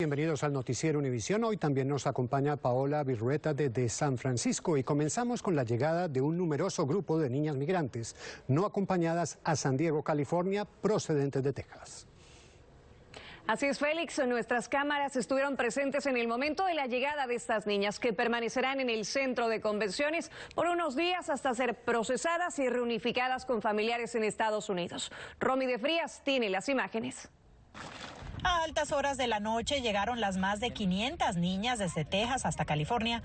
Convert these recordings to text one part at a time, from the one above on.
Bienvenidos al Noticiero Univisión. Hoy también nos acompaña Paola Virrueta desde San Francisco y comenzamos con la llegada de un numeroso grupo de niñas migrantes no acompañadas a San Diego, California, procedentes de Texas. Así es, Félix. Nuestras cámaras estuvieron presentes en el momento de la llegada de estas niñas, que permanecerán en el centro de convenciones por unos días hasta ser procesadas y reunificadas con familiares en Estados Unidos. Romy de Frías tiene las imágenes. A altas horas de la noche llegaron las más de 500 niñas desde Texas hasta California.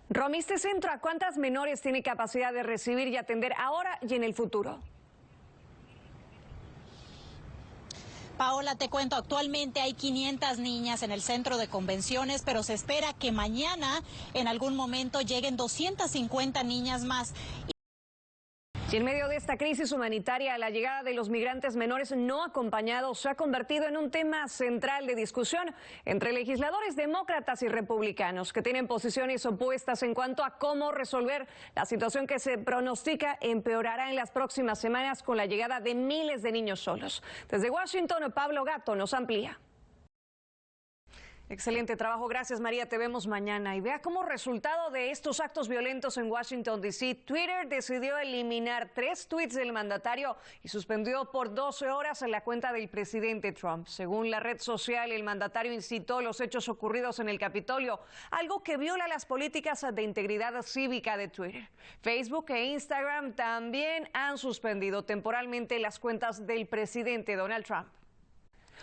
Romy, ¿este centro a cuántas menores tiene capacidad de recibir y atender ahora y en el futuro? Paola, te cuento, actualmente hay 500 niñas en el centro de convenciones, pero se espera que mañana en algún momento lleguen 250 niñas más. Y en medio de esta crisis humanitaria, la llegada de los migrantes menores no acompañados se ha convertido en un tema central de discusión entre legisladores demócratas y republicanos, que tienen posiciones opuestas en cuanto a cómo resolver la situación que se pronostica empeorará en las próximas semanas con la llegada de miles de niños solos. Desde Washington, Pablo Gato nos amplía. Excelente trabajo, gracias María, te vemos mañana. Y vea como resultado de estos actos violentos en Washington, D.C., Twitter decidió eliminar 3 tweets del mandatario y suspendió por 12 horas la cuenta del presidente Trump. Según la red social, el mandatario incitó los hechos ocurridos en el Capitolio, algo que viola las políticas de integridad cívica de Twitter. Facebook e Instagram también han suspendido temporalmente las cuentas del presidente Donald Trump.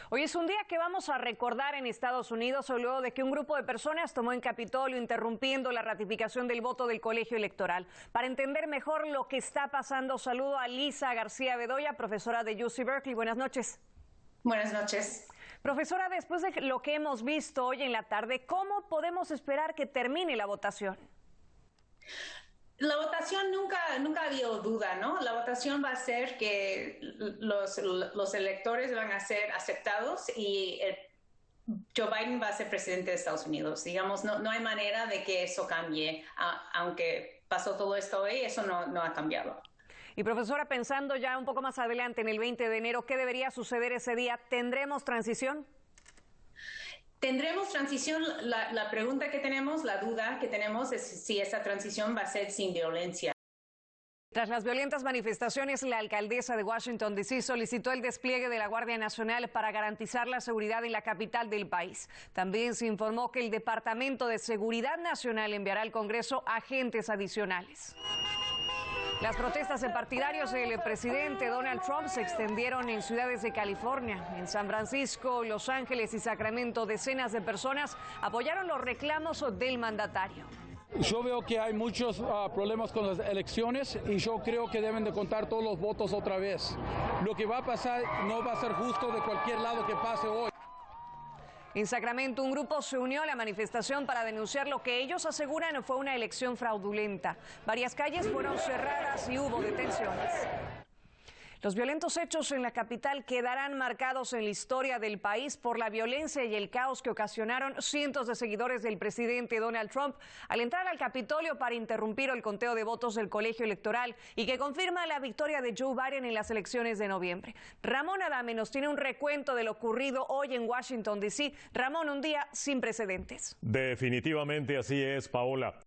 Hoy es un día que vamos a recordar en Estados Unidos luego de que un grupo de personas tomó en Capitolio interrumpiendo la ratificación del voto del colegio electoral. Para entender mejor lo que está pasando, saludo a Lisa García Bedoya, profesora de UC Berkeley. Buenas noches. Buenas noches. Profesora, después de lo que hemos visto hoy en la tarde, ¿cómo podemos esperar que termine la votación? La votación nunca ha habido duda, ¿no? La votación va a ser que los electores van a ser aceptados y Joe Biden va a ser presidente de Estados Unidos. Digamos, no hay manera de que eso cambie. Aunque pasó todo esto hoy, eso no ha cambiado. Y profesora, pensando ya un poco más adelante en el 20 de enero, ¿qué debería suceder ese día? ¿Tendremos transición? ¿Tendremos transición? La pregunta que tenemos, la duda que tenemos es si esa transición va a ser sin violencia. Tras las violentas manifestaciones, la alcaldesa de Washington, D.C. solicitó el despliegue de la Guardia Nacional para garantizar la seguridad en la capital del país. También se informó que el Departamento de Seguridad Nacional enviará al Congreso agentes adicionales. Las protestas de partidarios del presidente Donald Trump se extendieron en ciudades de California. En San Francisco, Los Ángeles y Sacramento, decenas de personas apoyaron los reclamos del mandatario. Yo veo que hay muchos problemas con las elecciones y yo creo que deben de contar todos los votos otra vez. Lo que va a pasar no va a ser justo de cualquier lado que pase hoy. En Sacramento, un grupo se unió a la manifestación para denunciar lo que ellos aseguran fue una elección fraudulenta. Varias calles fueron cerradas y hubo detenciones. Los violentos hechos en la capital quedarán marcados en la historia del país por la violencia y el caos que ocasionaron cientos de seguidores del presidente Donald Trump al entrar al Capitolio para interrumpir el conteo de votos del colegio electoral y que confirma la victoria de Joe Biden en las elecciones de noviembre. Ramón Adame nos tiene un recuento de lo ocurrido hoy en Washington, D.C. Ramón, un día sin precedentes. Definitivamente así es, Paola.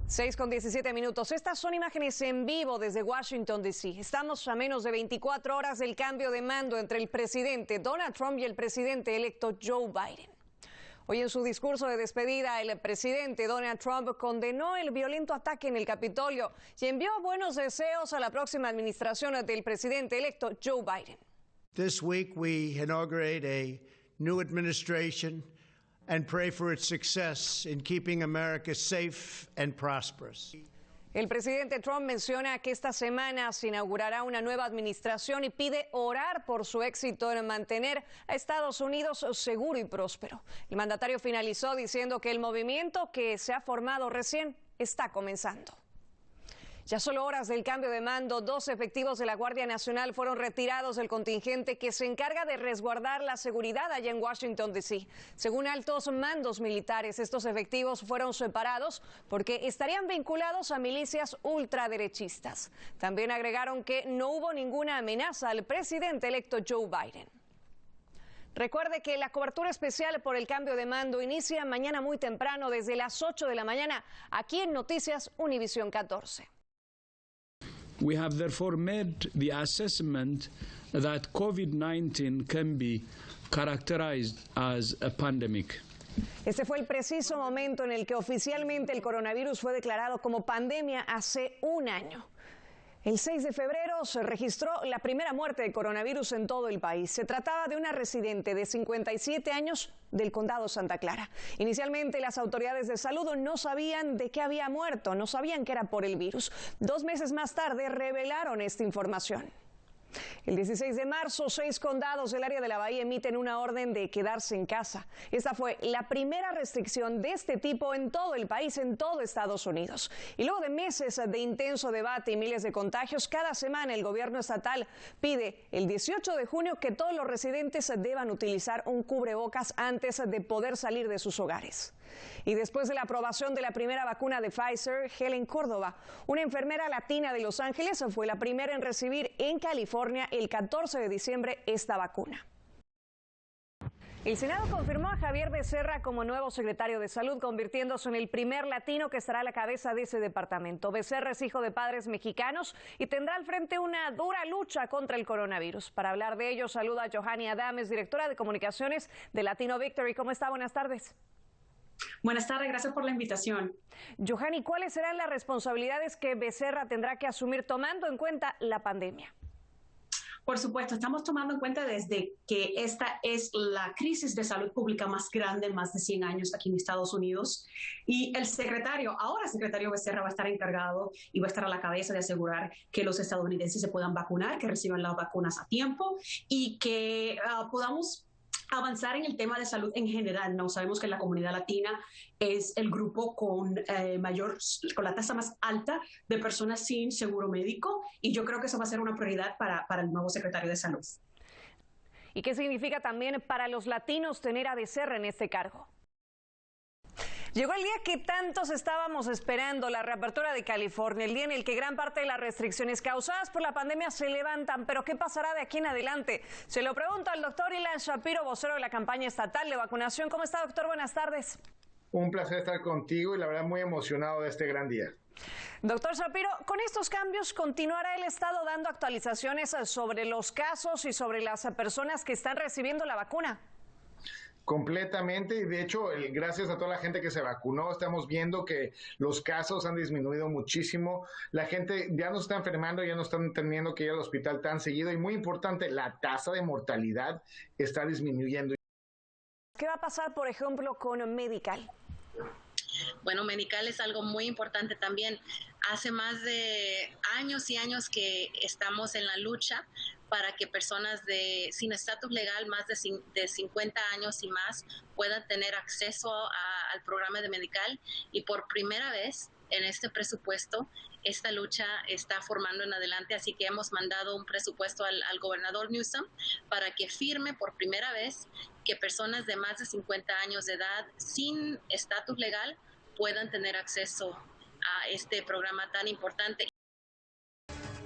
6:17. Estas son imágenes en vivo desde Washington, D.C. Estamos a menos de 24 horas del cambio de mando entre el presidente Donald Trump y el presidente electo Joe Biden. Hoy en su discurso de despedida, el presidente Donald Trump condenó el violento ataque en el Capitolio y envió buenos deseos a la próxima administración del presidente electo Joe Biden. This week we inaugurate a new administration and pray for its success in keeping America safe and prosperous. El presidente Trump menciona que esta semana se inaugurará una nueva administración y pide orar por su éxito en mantener a Estados Unidos seguro y próspero. El mandatario finalizó diciendo que el movimiento que se ha formado recién está comenzando. Ya solo horas del cambio de mando, 2 efectivos de la Guardia Nacional fueron retirados del contingente que se encarga de resguardar la seguridad allá en Washington, D.C. Según altos mandos militares, estos efectivos fueron separados porque estarían vinculados a milicias ultraderechistas. También agregaron que no hubo ninguna amenaza al presidente electo Joe Biden. Recuerde que la cobertura especial por el cambio de mando inicia mañana muy temprano, desde las 8 de la mañana, aquí en Noticias Univisión 14. We have therefore made the assessment that COVID-19 can be characterized as a pandemic. Este fue el preciso momento en el que oficialmente el coronavirus fue declarado como pandemia hace un año. El 6 de febrero se registró la primera muerte de coronavirus en todo el país. Se trataba de una residente de 57 años del condado Santa Clara. Inicialmente las autoridades de salud no sabían de qué había muerto, no sabían que era por el virus. 2 meses más tarde revelaron esta información. El 16 de marzo, 6 condados del área de la Bahía emiten una orden de quedarse en casa. Esta fue la primera restricción de este tipo en todo el país, en todo Estados Unidos. Y luego de meses de intenso debate y miles de contagios, cada semana el gobierno estatal pide el 18 de junio que todos los residentes deban utilizar un cubrebocas antes de poder salir de sus hogares. Y después de la aprobación de la primera vacuna de Pfizer, Helen Córdoba, una enfermera latina de Los Ángeles, fue la primera en recibir en California el 14 de diciembre esta vacuna. El Senado confirmó a Javier Becerra como nuevo secretario de Salud, convirtiéndose en el primer latino que estará a la cabeza de ese departamento. Becerra es hijo de padres mexicanos y tendrá al frente una dura lucha contra el coronavirus. Para hablar de ello, saluda a Johanny Adames, directora de comunicaciones de Latino Victory. ¿Cómo está? Buenas tardes. Buenas tardes, gracias por la invitación. Johanny, ¿cuáles serán las responsabilidades que Becerra tendrá que asumir tomando en cuenta la pandemia? Por supuesto, estamos tomando en cuenta desde que esta es la crisis de salud pública más grande en más de 100 años aquí en Estados Unidos. Y el ahora secretario Becerra, va a estar encargado y va a estar a la cabeza de asegurar que los estadounidenses se puedan vacunar, que reciban las vacunas a tiempo y que podamos avanzar en el tema de salud en general. No sabemos que la comunidad latina es el grupo con la tasa más alta de personas sin seguro médico, y yo creo que eso va a ser una prioridad para el nuevo secretario de Salud. ¿Y qué significa también para los latinos tener a Becerra en este cargo? Llegó el día que tantos estábamos esperando, la reapertura de California, el día en el que gran parte de las restricciones causadas por la pandemia se levantan. Pero ¿qué pasará de aquí en adelante? Se lo pregunto al doctor Ilan Shapiro, vocero de la campaña estatal de vacunación. ¿Cómo está, doctor? Buenas tardes. Un placer estar contigo y la verdad muy emocionado de este gran día. Doctor Shapiro, con estos cambios, ¿continuará el Estado dando actualizaciones sobre los casos y sobre las personas que están recibiendo la vacuna? Completamente, y de hecho, gracias a toda la gente que se vacunó, estamos viendo que los casos han disminuido muchísimo. La gente ya no está enfermando, ya no están teniendo que ir al hospital tan seguido, y muy importante, la tasa de mortalidad está disminuyendo. ¿Qué va a pasar, por ejemplo, con Medical? Bueno, Medical es algo muy importante también. Hace más de años y años que estamos en la lucha para que personas sin estatus legal, más de 50 años y más, puedan tener acceso al programa de Medical. Y por primera vez en este presupuesto, esta lucha está formando en adelante, así que hemos mandado un presupuesto al gobernador Newsom para que firme por primera vez que personas de más de 50 años de edad sin estatus legal puedan tener acceso a este programa tan importante.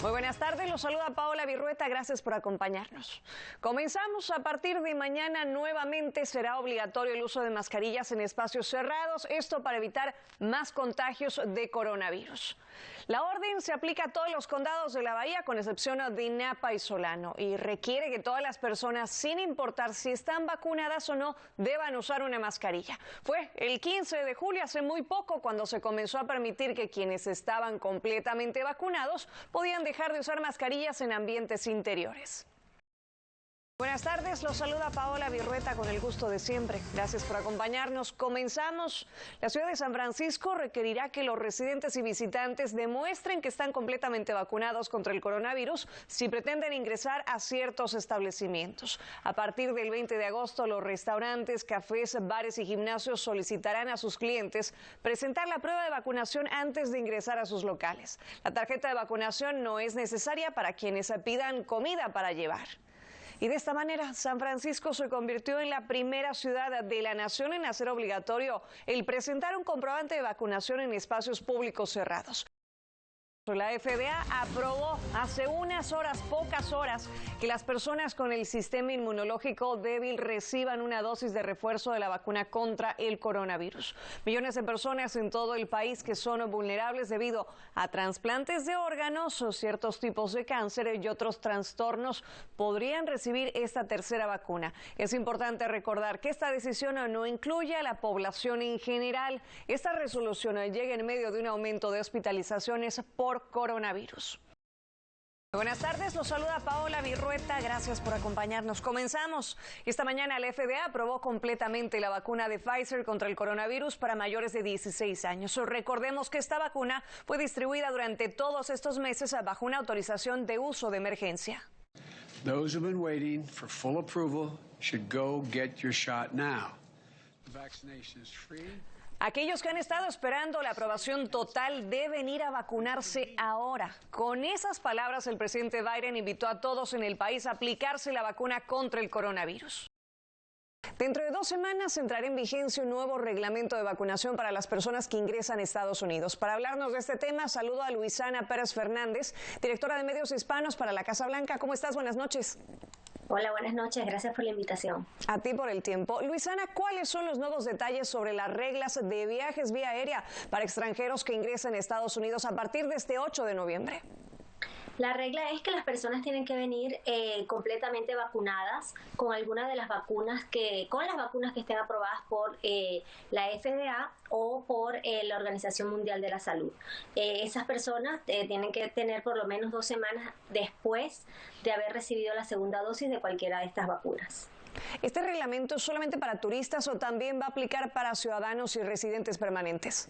Muy buenas tardes, los saluda Paola Virrueta, gracias por acompañarnos. Comenzamos. A partir de mañana nuevamente será obligatorio el uso de mascarillas en espacios cerrados, esto para evitar más contagios de coronavirus. La orden se aplica a todos los condados de la Bahía, con excepción de Napa y Solano, y requiere que todas las personas, sin importar si están vacunadas o no, deban usar una mascarilla. Fue el 15 de julio, hace muy poco, cuando se comenzó a permitir que quienes estaban completamente vacunados podían dejar de usar mascarillas en ambientes interiores. Buenas tardes, los saluda Paola Virrueta con el gusto de siempre. Gracias por acompañarnos. Comenzamos. La ciudad de San Francisco requerirá que los residentes y visitantes demuestren que están completamente vacunados contra el coronavirus si pretenden ingresar a ciertos establecimientos. A partir del 20 de agosto, los restaurantes, cafés, bares y gimnasios solicitarán a sus clientes presentar la prueba de vacunación antes de ingresar a sus locales. La tarjeta de vacunación no es necesaria para quienes pidan comida para llevar. Y de esta manera, San Francisco se convirtió en la primera ciudad de la nación en hacer obligatorio el presentar un comprobante de vacunación en espacios públicos cerrados. La FDA aprobó hace unas horas, pocas horas, que las personas con el sistema inmunológico débil reciban una dosis de refuerzo de la vacuna contra el coronavirus. Millones de personas en todo el país que son vulnerables debido a trasplantes de órganos o ciertos tipos de cáncer y otros trastornos podrían recibir esta tercera vacuna. Es importante recordar que esta decisión no incluye a la población en general. Esta resolución llega en medio de un aumento de hospitalizaciones por coronavirus. Buenas tardes, los saluda Paola Virrueta, gracias por acompañarnos. Comenzamos. Esta mañana la FDA aprobó completamente la vacuna de Pfizer contra el coronavirus para mayores de 16 años. Recordemos que esta vacuna fue distribuida durante todos estos meses bajo una autorización de uso de emergencia. Those who've been waiting for full approval should go get your shot now. The vaccination is free. Aquellos que han estado esperando la aprobación total deben ir a vacunarse ahora. Con esas palabras, el presidente Biden invitó a todos en el país a aplicarse la vacuna contra el coronavirus. Dentro de 2 semanas entrará en vigencia un nuevo reglamento de vacunación para las personas que ingresan a Estados Unidos. Para hablarnos de este tema, saludo a Luisana Pérez Fernández, directora de Medios Hispanos para la Casa Blanca. ¿Cómo estás? Buenas noches. Hola, buenas noches. Gracias por la invitación. A ti por el tiempo. Luisana, ¿cuáles son los nuevos detalles sobre las reglas de viajes vía aérea para extranjeros que ingresan a Estados Unidos a partir de este 8 de noviembre? La regla es que las personas tienen que venir completamente vacunadas con alguna de las vacunas que estén aprobadas por la FDA o por la Organización Mundial de la Salud. Esas personas tienen que tener por lo menos 2 semanas después de haber recibido la segunda dosis de cualquiera de estas vacunas. ¿Este reglamento es solamente para turistas o también va a aplicar para ciudadanos y residentes permanentes?